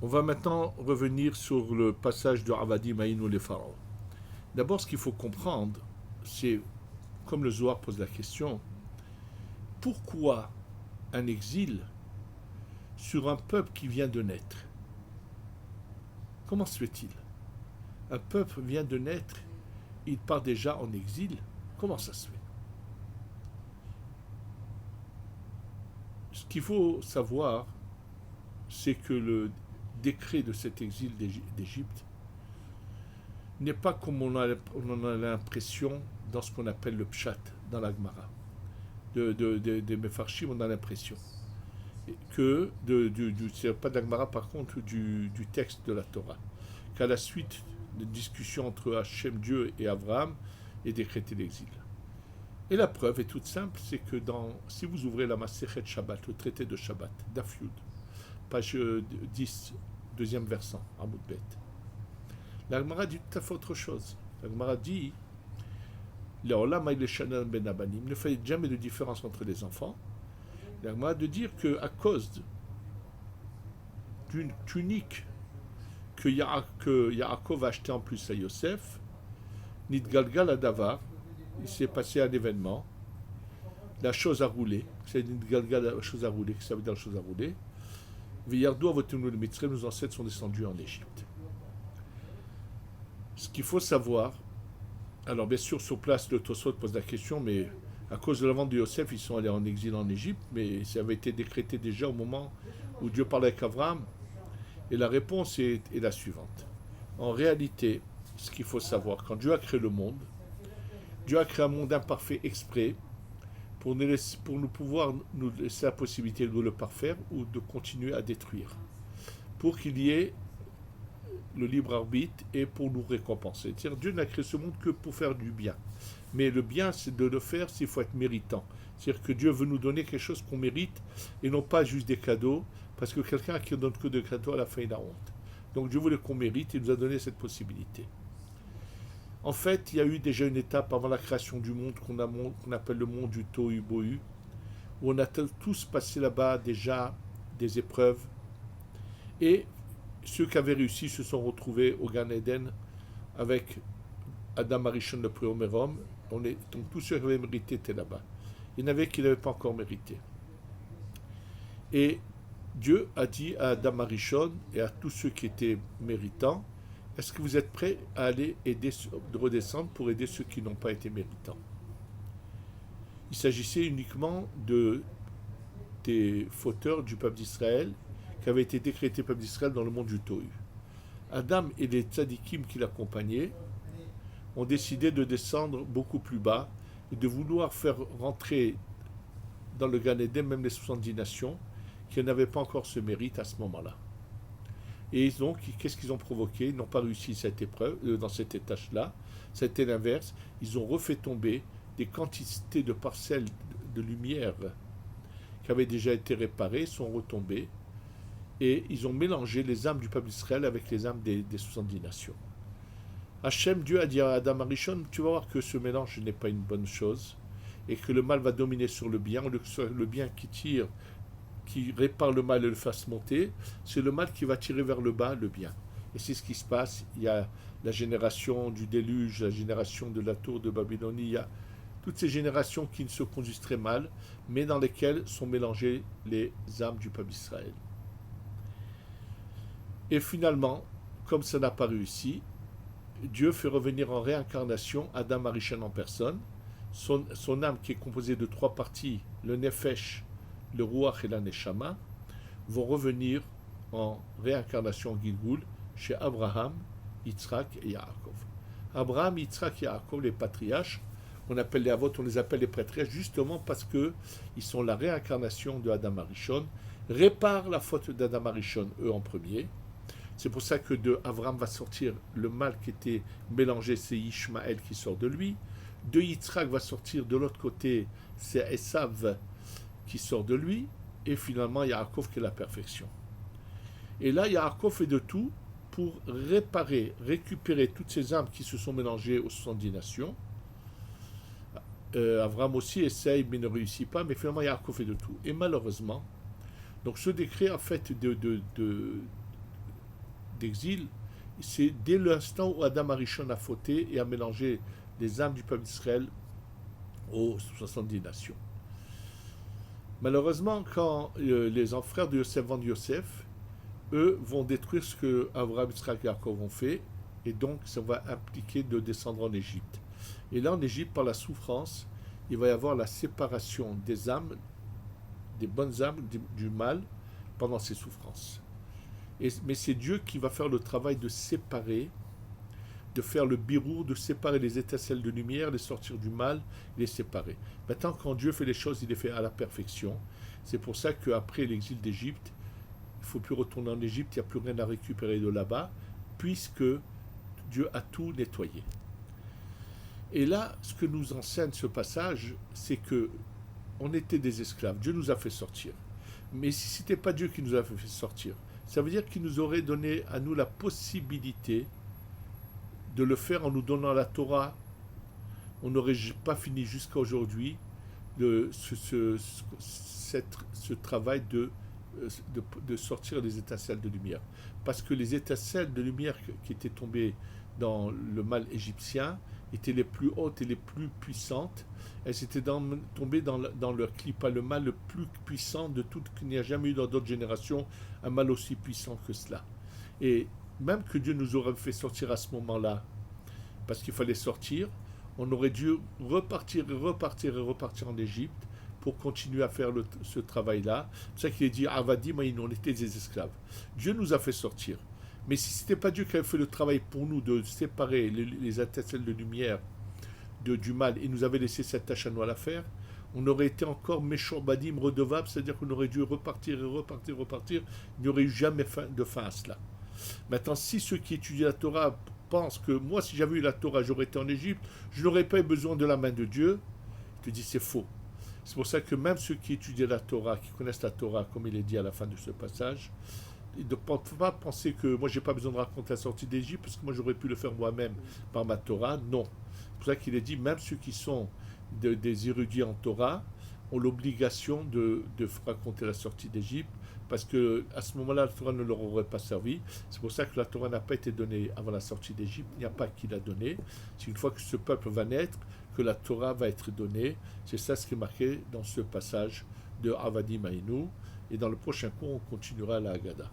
On va maintenant revenir sur le passage de Avadim Aïnou les pharaons. D'abord, ce qu'il faut comprendre, c'est, comme le Zohar pose la question, pourquoi un exil sur un peuple qui vient de naître? Comment se fait-il? Un peuple vient de naître, il part déjà en exil. Comment ça se fait? Ce qu'il faut savoir, c'est que le décret de cet exil d'Égypte n'est pas comme on a l'impression dans ce qu'on appelle le pshat, dans la Gemara. Des Mefarshim, on a l'impression que, c'est pas de la Gemara par contre, du texte de la Torah, qu'à la suite de discussions entre Hachem, Dieu et Abraham, est décrété l'exil. Et la preuve est toute simple, c'est que si vous ouvrez la Masechet Shabbat, le traité de Shabbat, Daf Yud, page 10, deuxième versant, Amud Bet, la Gemara dit tout à fait autre chose. La Gemara dit il ne fait jamais de différence entre les enfants. La Gemara de dire qu'à cause d'une tunique que Yaakov a acheté en plus à Yosef, Nidgalgal Adavar, il s'est passé un événement, la chose a roulé, c'est Nidgalgal, la chose a roulé, ça veut dire la chose a roulé. Viyardou avotenu le Mitzrayim, nos ancêtres sont descendus en Égypte. Ce qu'il faut savoir, alors bien sûr sur place le Tosfot pose la question, mais à cause de la vente de Yosef, ils sont allés en exil en Égypte, mais ça avait été décrété déjà au moment où Dieu parlait avec Abraham. Et la réponse est la suivante. En réalité, ce qu'il faut savoir, quand Dieu a créé le monde, Dieu a créé un monde imparfait exprès pour nous pouvoir nous laisser la possibilité de le parfaire ou de continuer à détruire. Pour qu'il y ait le libre arbitre et pour nous récompenser. C'est-à-dire, Dieu n'a créé ce monde que pour faire du bien. Mais le bien, c'est de le faire s'il faut être méritant. C'est-à-dire que Dieu veut nous donner quelque chose qu'on mérite et non pas juste des cadeaux, parce que quelqu'un qui ne donne que des cadeaux, à la fin, il a honte. Donc Dieu voulait qu'on mérite et il nous a donné cette possibilité. En fait, il y a eu déjà une étape avant la création du monde qu'on appelle le monde du Tohu Bohu, où on a tous passé là-bas déjà des épreuves. Et ceux qui avaient réussi se sont retrouvés au Gan Eden avec Adam Arishon, le premier homme. Donc tous ceux qui avaient mérité étaient là-bas. Il y en avait qui n'avaient pas encore mérité. Et Dieu a dit à Adam Arishon et à tous ceux qui étaient méritants, est-ce que vous êtes prêts à aller de redescendre pour aider ceux qui n'ont pas été méritants? Il s'agissait uniquement des fauteurs du peuple d'Israël qui avaient été décrétés peuple d'Israël dans le monde du Tohu. Adam et les tzadikim qui l'accompagnaient ont décidé de descendre beaucoup plus bas et de vouloir faire rentrer dans le Gan Eden même les 70 nations qui n'avaient pas encore ce mérite à ce moment-là. Et donc, qu'est-ce qu'ils ont provoqué? Ils n'ont pas réussi cette épreuve, dans cette étage-là. C'était l'inverse. Ils ont refait tomber des quantités de parcelles de lumière qui avaient déjà été réparées, sont retombées, et ils ont mélangé les âmes du peuple d'Israël avec les âmes des 70 nations. Hachem, Dieu a dit à Adam Arishon, tu vas voir que ce mélange n'est pas une bonne chose, et que le mal va dominer sur le bien, le bien qui répare le mal et le fasse monter, c'est le mal qui va tirer vers le bas le bien. Et c'est ce qui se passe. Il y a la génération du déluge, la génération de la tour de Babylonie, il y a toutes ces générations qui ne se conduisent très mal, mais dans lesquelles sont mélangées les âmes du peuple d'Israël. Et finalement, comme ça n'a pas réussi, Dieu fait revenir en réincarnation Adam Arishon en personne, son âme qui est composée de 3 parties, le Nefesh, le Ruach et la Neshama, vont revenir en réincarnation en Gilgul chez Abraham, Yitzhak et Yaakov. Abraham, Yitzhak et Yaakov, les patriarches, on les appelle les patriarches justement parce qu'ils sont la réincarnation de Adam Arishon, réparent la faute d'Adam Arishon, eux en premier. C'est pour ça que de Abraham va sortir le mal qui était mélangé, c'est Ishmaël qui sort de lui. De Yitzhak va sortir de l'autre côté, c'est Esav qui sort de lui, et finalement Yaakov qui est la perfection. Et là, Yaakov fait de tout pour récupérer toutes ces âmes qui se sont mélangées aux 70 nations. Abraham aussi essaye, mais ne réussit pas, mais finalement Yaakov fait de tout. Et malheureusement, donc ce décret en fait d'exil, c'est dès l'instant où Adam Arishon a fauté et a mélangé les âmes du peuple d'Israël aux 70 nations. Malheureusement, quand les frères de Yosef vendent Yosef, eux vont détruire ce que Abraham, Yitzhak et Yaakov ont fait, et donc ça va impliquer de descendre en Égypte. Et là, en Égypte, par la souffrance, il va y avoir la séparation des âmes, des bonnes âmes, du mal, pendant ces souffrances. Mais c'est Dieu qui va faire le travail de séparer, de faire le birour, de séparer les étincelles de lumière, les sortir du mal, les séparer. Maintenant, quand Dieu fait les choses, il les fait à la perfection. C'est pour ça qu'après l'exil d'Égypte, il ne faut plus retourner en Égypte, il n'y a plus rien à récupérer de là-bas, puisque Dieu a tout nettoyé. Et là, ce que nous enseigne ce passage, c'est que on était des esclaves, Dieu nous a fait sortir. Mais si ce n'était pas Dieu qui nous a fait sortir, ça veut dire qu'il nous aurait donné à nous la possibilité de le faire en nous donnant la Torah. On n'aurait pas fini jusqu'à aujourd'hui ce travail de sortir les étincelles de lumière. Parce que les étincelles de lumière qui étaient tombées dans le mal égyptien étaient les plus hautes et les plus puissantes. Elles étaient tombées dans leur clipa, le mal le plus puissant de tout, qu'il n'y a jamais eu dans d'autres générations, un mal aussi puissant que cela. Et même que Dieu nous aurait fait sortir à ce moment-là, parce qu'il fallait sortir, on aurait dû repartir en Égypte pour continuer à faire ce travail-là. C'est pour ça qu'il est dit, Avadim, on était des esclaves. Dieu nous a fait sortir. Mais si ce n'était pas Dieu qui avait fait le travail pour nous de séparer les étincelles de lumière du mal et nous avait laissé cette tâche à nous à la faire, on aurait été encore méchant, badim, redevable, c'est-à-dire qu'on aurait dû repartir. Il n'y aurait eu jamais de fin à cela. Maintenant, si ceux qui étudient la Torah pensent que moi, si j'avais eu la Torah, j'aurais été en Égypte, je n'aurais pas eu besoin de la main de Dieu, je te dis c'est faux. C'est pour ça que même ceux qui étudient la Torah, qui connaissent la Torah, comme il est dit à la fin de ce passage, ils ne peuvent pas penser que moi, j'ai pas besoin de raconter la sortie d'Égypte, parce que moi, j'aurais pu le faire moi-même par ma Torah. Non. C'est pour ça qu'il est dit, même ceux qui sont des érudits en Torah ont l'obligation de raconter la sortie d'Égypte, parce qu'à ce moment-là, la Torah ne leur aurait pas servi. C'est pour ça que la Torah n'a pas été donnée avant la sortie d'Égypte. Il n'y a pas qui l'a donnée. C'est une fois que ce peuple va naître que la Torah va être donnée. C'est ça ce qui est marqué dans ce passage de Avadim Aïnou. Et dans le prochain cours, on continuera la Haggadah.